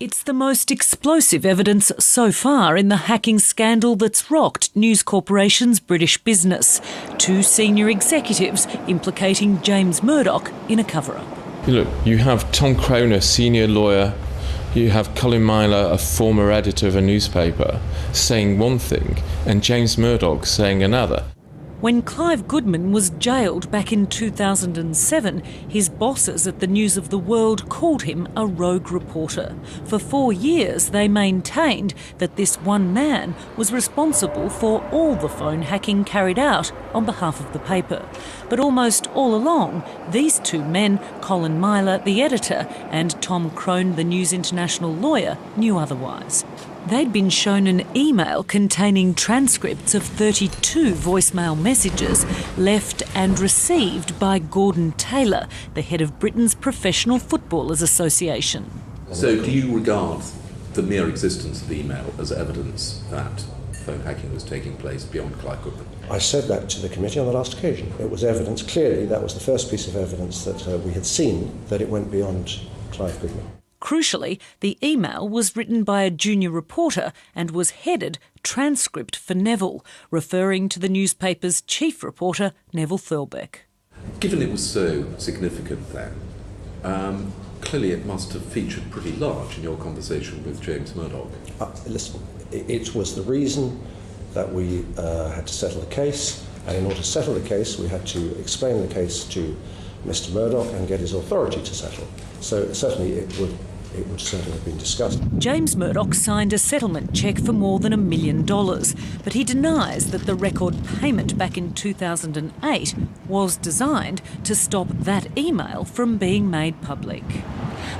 It's the most explosive evidence so far in the hacking scandal that's rocked News Corporation's British business. Two senior executives implicating James Murdoch in a cover-up. Look, you have Tom Crone, a senior lawyer, you have Colin Myler, a former editor of a newspaper, saying one thing, and James Murdoch saying another. When Clive Goodman was jailed back in 2007, his bosses at the News of the World called him a rogue reporter. For 4 years, they maintained that this one man was responsible for all the phone hacking carried out on behalf of the paper. But almost all along, these two men, Colin Myler, the editor, and Tom Crone, the News International lawyer, knew otherwise. They'd been shown an email containing transcripts of 32 voicemail messages left and received by Gordon Taylor, the head of Britain's Professional Footballers Association. So do you regard the mere existence of email as evidence that phone hacking was taking place beyond Clive Goodman? I said that to the committee on the last occasion. It was evidence, clearly that was the first piece of evidence that we had seen that it went beyond Clive Goodman. Crucially, the email was written by a junior reporter and was headed Transcript for Neville, referring to the newspaper's chief reporter, Neville Thurlbeck. Given it was so significant then, clearly it must have featured pretty large in your conversation with James Murdoch. Listen, it was the reason that we had to settle the case, and in order to settle the case we had to explain the case to Mr. Murdoch and get his authority to settle. So certainly it would certainly have been discussed. James Murdoch signed a settlement cheque for more than $1 million, but he denies that the record payment back in 2008 was designed to stop that email from being made public.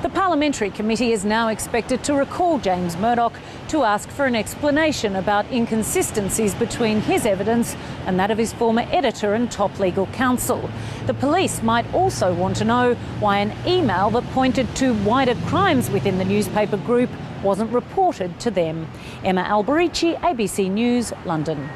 The Parliamentary Committee is now expected to recall James Murdoch to ask for an explanation about inconsistencies between his evidence and that of his former editor and top legal counsel. The police might also want to know why an email that pointed to wider crimes within the newspaper group wasn't reported to them. Emma Alberici, ABC News, London.